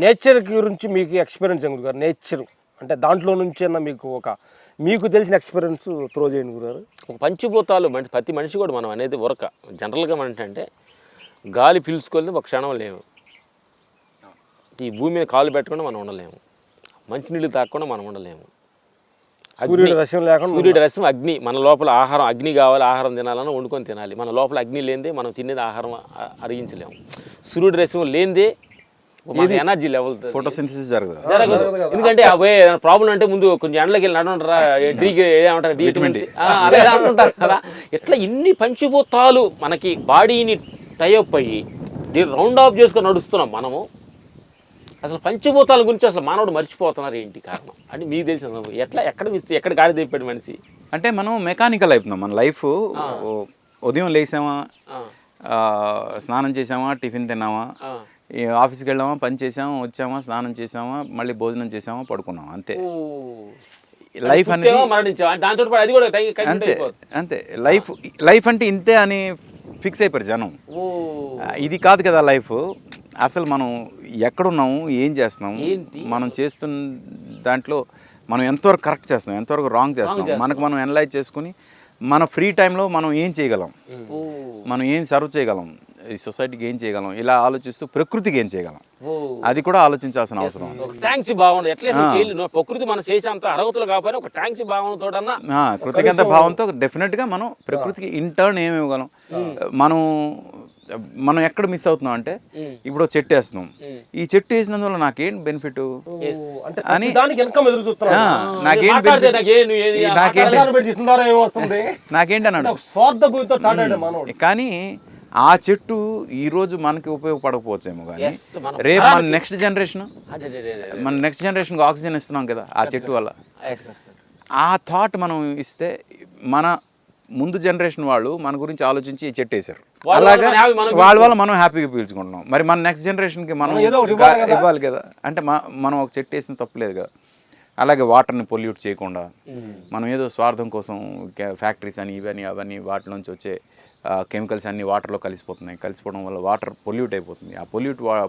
Nature గురించి మీకు experience ఏం గురుగారు? నేచర్ అంటే దాంట్లో నుంచి అన్న మీకు తెలిసిన ఎక్స్పీరియన్స్ త్రో చేయండి గురుగారు. ఒక పంచిభూతాలు ప్రతి మనిషి కూడా మనం అనేది ఉరక జనరల్గా ఏంటంటే గాలి పీల్చుకొని ఒక క్షణం లేవు, ఈ భూమి మీద కాలు పెట్టకుండా మనం ఉండలేము, మంచినీళ్ళు తాగకుండా మనం ఉండలేము, సూర్యుడి రసం లేకుండా, సూర్యుడి రసం అగ్ని, మన లోపల ఆహారం అగ్ని కావాలి, ఆహారం తినాలని వండుకొని తినాలి, మన లోపల అగ్ని లేనిదే మనం తినేది ఆహారం అరిగించలేము, సూర్యుడి రసం లేనిదే మన ఎనర్జీ లెవెల్ ఫోటోసింథసిస్ జరగదు. ఎందుకంటే ప్రాబ్లం అంటే ముందు కొంచెం ఎండలోకి వెళ్ళి నడమంటారా, ఏమంటారు అలాగే అంటుంటారు కదా. ఇట్లా ఇన్ని పంచిభూతాలు మనకి బాడీని టైఅప్ అయ్యి దీన్ని రౌండ్ ఆఫ్ చేసుకొని నడుస్తున్నాం మనము. అసలు పంచభూతాల గురించి అసలు మానవుడు మర్చిపోతున్నారు, ఏంటి కారణం అంటే మీకు తెలిసిన ఎక్కడ గాడి తెప్పాడు మనిషి? అంటే మనం మెకానికల్ అయిపోతున్నాం. మన లైఫ్ ఉదయం లేసామా, స్నానం చేసామా, టిఫిన్ తిన్నామా, ఆఫీస్కి వెళ్ళామా, పని చేసామా, వచ్చామా, స్నానం చేసామా, మళ్ళీ భోజనం చేసామా, పడుకున్నామా, అంతే. లైఫ్ అనేది అంతే అంతే. లైఫ్ అంటే ఇంతే అని ఫిక్స్ అయిపోయారు జనం. ఇది కాదు కదా లైఫ్. అసలు మనం ఎక్కడున్నాము, ఏం చేస్తున్నాము, మనం చేస్తున్న దాంట్లో మనం ఎంతవరకు కరెక్ట్ చేస్తున్నాం, ఎంతవరకు రాంగ్ చేస్తున్నాం, మనకు మనం అనలైజ్ చేసుకుని మన ఫ్రీ టైంలో మనం ఏం చేయగలం, మనం ఏం సర్వ్ చేయగలం, ఈ సొసైటీకి ఏం చేయగలం, ఇలా ఆలోచిస్తూ ప్రకృతికి ఏం చేయగలం, అది కూడా ఆలోచించాల్సిన అవసరం. ప్రకృతి మన చేసేంత అర్హతలు కాకపోయినా ఒక ట్యాంక్స్ భావనతో కృతజ్ఞత భావంతో డెఫినెట్గా మనం ప్రకృతికి ఇంటర్న్ ఏమి ఇవ్వగలం. మనం ఎక్కడ మిస్ అవుతున్నాం అంటే ఇప్పుడు చెట్టు వేస్తున్నాం, ఈ చెట్టు వేసినందువల్ల నాకేం బెనిఫిట్ అని నాకేంటి అన్నాడు. కానీ ఆ చెట్టు ఈరోజు మనకి ఉపయోగపడకపోవచ్చేమో, కానీ రేపు మన నెక్స్ట్ జనరేషన్కి ఆక్సిజన్ ఇస్తున్నాం కదా ఆ చెట్టు వల్ల. ఆ థాట్ మనం ఇస్తే మన ముందు జనరేషన్ వాళ్ళు మన గురించి ఆలోచించి ఈ చెట్టు వేశారు, అలాగా వాళ్ళ వల్ల మనం హ్యాపీగా పీల్చుకుంటున్నాం. మరి మన నెక్స్ట్ జనరేషన్కి మనం ఇవ్వాలి కదా. అంటే మనం ఒక చెట్టు వేసిన తప్పులేదు కదా. అలాగే వాటర్ని పొల్యూట్ చేయకుండా మనం ఏదో స్వార్థం కోసం ఫ్యాక్టరీస్ అని ఇవన్నీ అవన్నీ వాటి నుంచి వచ్చే కెమికల్స్ అన్నీ వాటర్లో కలిసిపోవడం వల్ల వాటర్ పొల్యూట్ అయిపోతుంది. ఆ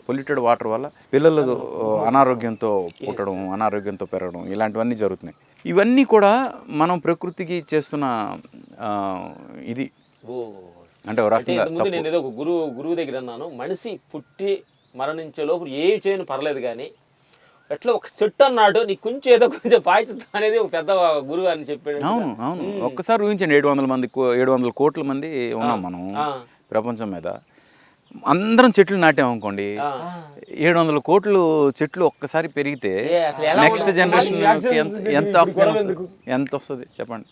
పొల్యూటెడ్ వాటర్ వల్ల పిల్లలు అనారోగ్యంతో పుట్టడం, అనారోగ్యంతో పెరగడం, ఇలాంటివన్నీ జరుగుతున్నాయి. ఇవన్నీ కూడా మనం ప్రకృతికి చేస్తున్న ఇది. అంటే నేను ఏదో గురువు దగ్గర అన్నాను, మనిషి పుట్టి మరణించే లోపు ఏం చేయను పర్లేదు, కానీ ఎట్లా ఒక చెట్టు అన్నాడు నీకు కొంచెం ఏదో కొంచెం బాధ్యత అనేది ఒక పెద్ద గురువు అని చెప్పాడు. అవును. ఒక్కసారి ఊహించండి, 700 కోట్ల మంది ఉన్నాం మనం ప్రపంచం మీద. అందరం చెట్లు నాటామనుకోండి, 700 కోట్లు చెట్లు ఒక్కసారి పెరిగితే నెక్స్ట్ జనరేషన్ ఎంత ఆక్సిజన్ ఎంత వస్తుంది చెప్పండి.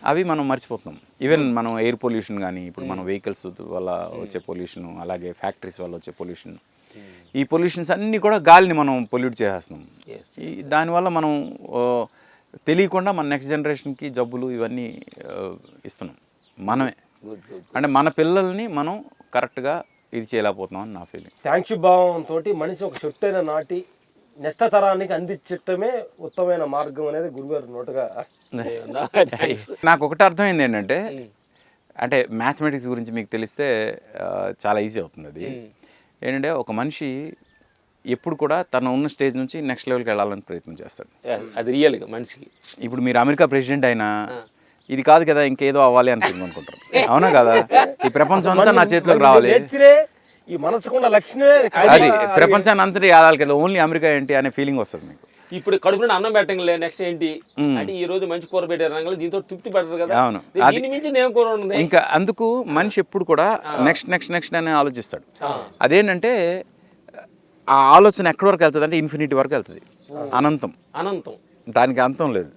అవి మనం మర్చిపోతున్నాం. ఈవెన్ మనం ఎయిర్ పొల్యూషన్ కానీ, ఇప్పుడు మనం వెహికల్స్ వల్ల వచ్చే పొల్యూషన్, అలాగే ఫ్యాక్టరీస్ వల్ల వచ్చే పొల్యూషన్, ఈ పొల్యూషన్స్ అన్నీ కూడా గాలిని మనం పొల్యూట్ చేసేస్తున్నాం. దానివల్ల మనం తెలియకుండా మన నెక్స్ట్ జనరేషన్కి జబ్బులు ఇవన్నీ ఇస్తున్నాం మనమే. అంటే మన పిల్లల్ని మనం కరెక్ట్గా ఇది చేయలేకపోతున్నాం అని నా ఫీలింగ్. థ్యాంక్స్ భావంతో మనిషి ఒక చెట్టు అయిన నాటి నెక్స్ట్ తరానికి అందించటమే ఉత్తమమైన మార్గం అనేది గురుగారు నోటుగా. నాకు ఒకటి అర్థమైంది ఏంటంటే, అంటే మ్యాథమెటిక్స్ గురించి మీకు తెలిస్తే చాలా ఈజీ అవుతుంది. అది ఏంటంటే ఒక మనిషి ఎప్పుడు కూడా తను ఉన్న స్టేజ్ నుంచి నెక్స్ట్ లెవెల్కి వెళ్ళాలని ప్రయత్నం చేస్తాడు. అది రియల్గా మనిషికి. ఇప్పుడు మీరు అమెరికా ప్రెసిడెంట్ అయినా ఇది కాదు కదా ఇంకేదో అవ్వాలి అని అనుకుంటారు, అవునా కదా? ఈ ప్రపంచం అంతా నా చేతిలోకి రావాలి, ఈ మనసుకున్న లక్ష్యమే అది ప్రపంచాన్ని అంతటి ఆడాలి కదా, ఓన్లీ అమెరికా ఏంటి అనే ఫీలింగ్ వస్తుంది మీకు. ఇప్పుడు కడుపులో అన్నం పెట్టండి, నెక్స్ట్ ఏంటి అంటే ఈ రోజు మంచి కూర పెట్టారు, దీంతో తృప్తి పడతారు కదా. అవును, ఇంకా అందుకు మనిషి ఎప్పుడు కూడా నెక్స్ట్ అని ఆలోచిస్తాడు. అదేంటంటే ఆ ఆలోచన ఎక్కడి వరకు వెళ్తుంది అంటే ఇన్ఫినిటీ వరకు వెళ్తుంది, అనంతం. దానికి అంతం లేదు.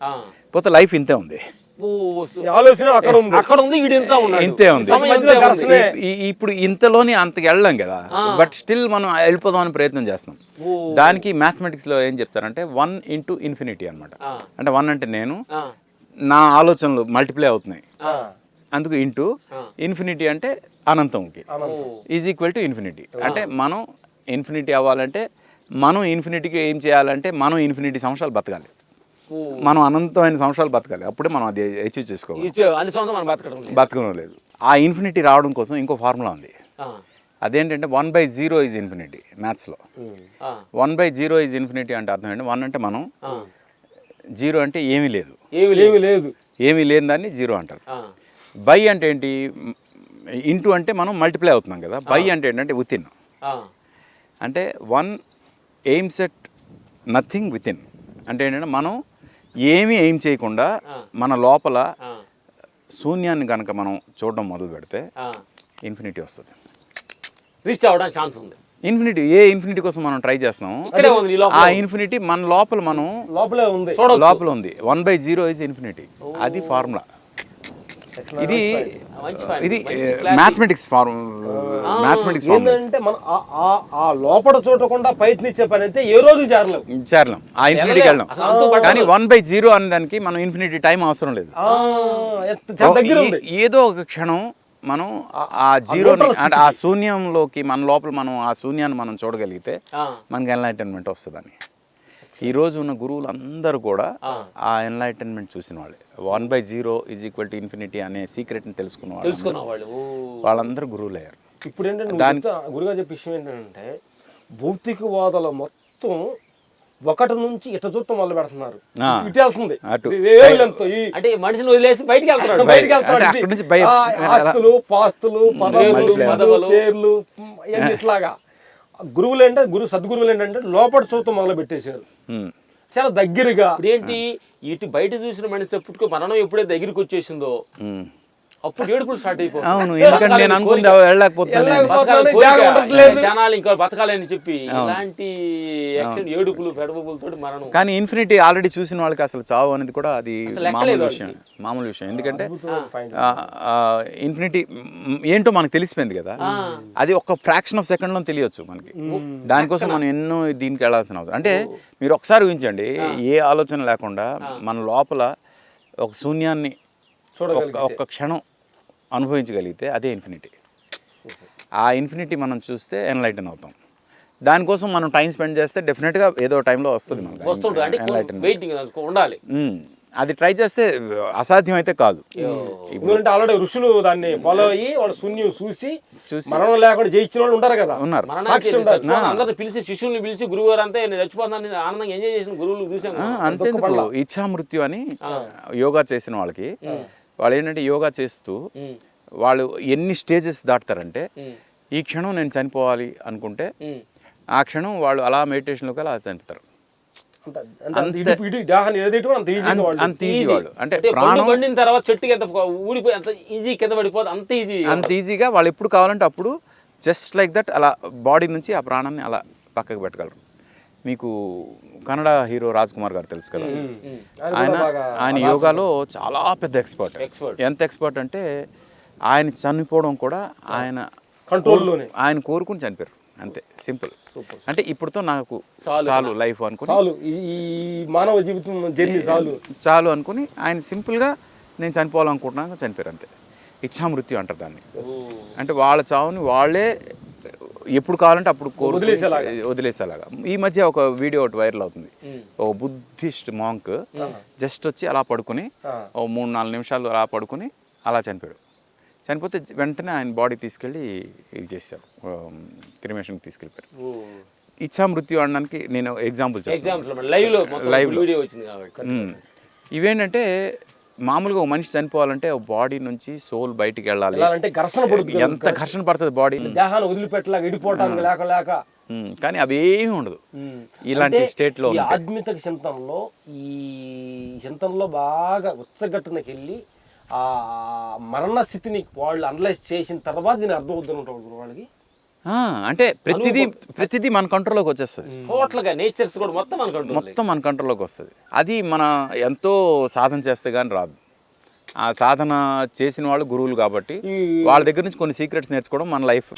పోతే లైఫ్ ఇంతే ఉంది, ఇంతే ఉంది. ఇప్పుడు ఇంతలోని అంతకి వెళ్ళాం కదా, బట్ స్టిల్ మనం వెళ్ళిపోదాం అని ప్రయత్నం చేస్తున్నాం. దానికి మ్యాథమెటిక్స్ లో ఏం చెప్తారంటే 1 into infinity అనమాట. అంటే 1 అంటే నేను, నా ఆలోచనలు మల్టిప్లై అవుతున్నాయి, అందుకు ఇంటూ ఇన్ఫినిటీ అంటే అనంతంకి ఈజ్ ఈక్వల్ టు ఇన్ఫినిటీ. అంటే మనం ఇన్ఫినిటీ అవ్వాలంటే మనం ఇన్ఫినిటీకి ఏం చేయాలంటే మనం ఇన్ఫినిటీ సంవత్సరాలు బతకాలి, మనం అనంతమైన సంవత్సరాలు బతకాలి, అప్పుడే మనం అది అచీవ్ చేసుకోవాలి. బతకడం లేదు. ఆ ఇన్ఫినిటీ రావడం కోసం ఇంకో ఫార్ములా ఉంది. అదేంటంటే 1/0 ఈజ్ ఇన్ఫినిటీ మ్యాథ్స్లో. 1/0 ఈజ్ ఇన్ఫినిటీ అంటే అర్థం ఏంటి? 1 అంటే మనం, 0 అంటే ఏమీ లేదు, ఏమీ లేని దాన్ని 0 అంటారు. బై అంటే ఏంటి? ఇంటూ అంటే మనం మల్టిప్లై అవుతున్నాం కదా. బై అంటే ఏంటంటే విత్ ఇన్. అంటే 1 AIIMS at nothing with in. అంటే ఏంటంటే మనం ఏమీ ఎయిమ్ చేయకుండా మన లోపల శూన్యాన్ని కనుక మనం చూడడం మొదలు పెడితే ఇన్ఫినిటీ వస్తుంది, రీచ్ అవ్వడానికి ఛాన్స్ ఉంది. ఇన్ఫినిటీ ఏ ఇన్ఫినిటీ కోసం మనం ట్రై చేస్తున్నాము, ఆ ఇన్ఫినిటీ మన లోపల మనం లోపల ఉంది. 1/0 ఈజ్ ఇన్ఫినిటీ. అది ఫార్ములా. ఇది మ్యాథమెటిక్స్ మ్యాథమెటిక్స్ ఏంటంటే మనం ఆ లోపల చూడకుండా ప్రయత్నించే పని అయితే ఏ రోజు చేరలేం, ఆ ఇన్ఫినిటీకి వెళ్ళాం. కానీ 1/0 అనే దానికి మనం ఇన్ఫినిటీ టైం అవసరం లేదు. ఏదో ఒక క్షణం మనం ఆ జీరోని అంటే ఆ శూన్యంలోకి మన లోపల మనం ఆ శూన్యాన్ని మనం చూడగలిగితే మనకి ఎన్లైటన్మెంట్ వస్తుందని. ఈ రోజు ఉన్న గురువులు అందరూ కూడా ఆ ఎన్లైటన్మెంట్ చూసిన వాళ్ళే. 1/0 ఈజ్ ఈక్వల్ టు ఇన్ఫినిటీ అనే సీక్రెట్ని తెలుసుకున్న వాళ్ళు వాళ్ళందరూ గురువులు అయ్యారు. ఇప్పుడు ఏంటంటే గురుగా చెప్పే విషయం ఏంటంటే భౌతికవాదుల మొత్తం ఒకటి నుంచి ఇట చూడటం మొదలు పెడుతున్నారు. ఇటు వెళ్తుంది అంటే మనిషిని వదిలేసి బయటికి వెళ్తున్నాడు. ఆస్తులు పాస్తులు పేర్లు ఇట్లాగా గురువులు అంటే సద్గురువులు ఏంటంటే లోపల చూడటం మొదలు పెట్టేశారు చాలా దగ్గరగా. ఏంటి ఇటు బయట చూసిన మనిషి పుట్టుకో మరణం ఎప్పుడైతే దగ్గరికి వచ్చేసిందో అప్పుడు ఏడుపులు స్టార్ట్ అయిపోతుంది. జనాలు ఇంకా బతకాలని చెప్పి ఇలాంటి యాక్షన్ ఏడుపులు పెడబులతో మరణం. కానీ ఇన్ఫినిటీ ఆల్రెడీ చూసిన వాళ్ళకి అసలు చావు అనేది కూడా అది మామూలు విషయం. ఎందుకంటే ఇన్ఫినిటీ ఏంటో మనకు తెలిసిపోయింది కదా, అది ఒక ఫ్రాక్షన్ ఆఫ్ సెకండ్ లో తెలియచ్చు మనకి. దానికోసం మనం ఎన్నో దీనికి వెళ్ళాల్సిన అవసరం. అంటే మీరు ఒకసారి ఊహించండి, ఏ ఆలోచన లేకుండా మన లోపల ఒక శూన్యాన్ని ఒక్క క్షణం అనుభవించగలిగితే అదే ఇన్ఫినిటీ. ఆ ఇన్ఫినిటీ మనం చూస్తే ఎన్లైటన్ అవుతాం. దానికోసం మనం టైం స్పెండ్ చేస్తే డెఫినెట్గా ఏదో టైంలో వస్తుంది మనకు ఉండాలి. అది ట్రై చేస్తే అసాధ్యం అయితే కాదు. ఎందుకంటే ఆల్రెడీ ఋషులు దాన్ని ఫాలో అయ్యి వాళ్ళు శూన్యం చూసి మరణం లేకుండా జయించిన వాళ్ళు ఉంటారు కదా. అందరూ పిలిచి శిష్యుల్ని పిలిచి గురువు గారు అంతే చచ్చిపోతాను ఆనందంగా ఎంజాయ్ చేసిన గురువులు చూసాను. అంతేందుకు ఇచ్ఛామృత్యు అని యోగా చేసిన వాళ్ళకి వాళ్ళు ఏంటంటే యోగా చేస్తూ వాళ్ళు ఎన్ని స్టేజెస్ దాటుతారంటే ఈ క్షణం నేను చనిపోవాలి అనుకుంటే ఆ క్షణం వాళ్ళు అలా మెడిటేషన్లోకి అలా చనిపోతారు. అంత ఈజీ వాళ్ళు. అంటే ప్రాణం పండిన తర్వాత చెట్టుకి ఎంత ఊడిపోయి అంత ఈజీ కింద పడిపోతుంది, అంత ఈజీగా వాళ్ళు ఎప్పుడు కావాలంటే అప్పుడు జస్ట్ లైక్ దట్ అలా బాడీ నుంచి ఆ ప్రాణాన్ని అలా పక్కకు పెట్టగలరు. మీకు కన్నడ హీరో రాజ్ కుమార్ గారు తెలుసు కదా, ఆయన యోగాలో చాలా పెద్ద ఎక్స్పర్ట్. ఎంత ఎక్స్పర్ట్ అంటే ఆయన చనిపోవడం కూడా ఆయన కంట్రోల్లోనే, ఆయన కోరుకుని చనిపోయారు అంతే, సింపుల్. అంటే ఇప్పుడుతో నాకు చాలు లైఫ్ అనుకుని మానవ జీవితం చాలు అనుకుని ఆయన సింపుల్గా నేను చనిపోవాలనుకుంటున్నాను చనిపోయారు అంతే. ఇచ్ఛామృత్యు అంటారు దాన్ని. అంటే వాళ్ళ చావుని వాళ్ళే ఎప్పుడు కావాలంటే అప్పుడు వదిలేసేలాగా. ఈ మధ్య ఒక వీడియో ఒకటి వైరల్ అవుతుంది. ఒక బుద్ధిస్ట్ మాంక్ జస్ట్ వచ్చి అలా పడుకుని ఓ 3-4 నిమిషాలు అలా పడుకుని అలా చనిపోయాడు. చనిపోతే వెంటనే ఆయన బాడీ తీసుకెళ్ళి ఇది చేశారు, క్రిమేషన్కి తీసుకెళ్ళిపోయారు. ఇచ్ఛామృత్యు అనడానికి నేను ఎగ్జాంపుల్ ఇవేంటంటే మామూలుగా ఒక మనిషి చనిపోవాలంటే బాడీ నుంచి సోల్ బయటికి వెళ్ళాలి, ఎంత ఘర్షణ పడుతుంది బాడీ, కానీ అవేమీ ఉండదు ఇలాంటి స్టేట్ లో. ఆధ్యాత్మిక చింతనలో ఈ చింతనలో బాగా ఉచ్చగట్టునకి వెళ్ళి ఆ మరణ స్థితిని వాళ్ళు అనలైజ్ చేసిన తర్వాత దీన్ని అర్థం అవుతున్నట్టు వాళ్ళకి. అంటే ప్రతిదీ మన కంట్రోల్లోకి వచ్చేస్తుంది. నేచర్స్ కూడా మొత్తం మన కంట్రోల్లోకి వస్తుంది. అది మన ఎంతో సాధన చేస్తే కానీ రాదు. ఆ సాధన చేసిన వాళ్ళు గురువులు కాబట్టి వాళ్ళ దగ్గర నుంచి కొన్ని సీక్రెట్స్ నేర్చుకోవడం మన లైఫ్.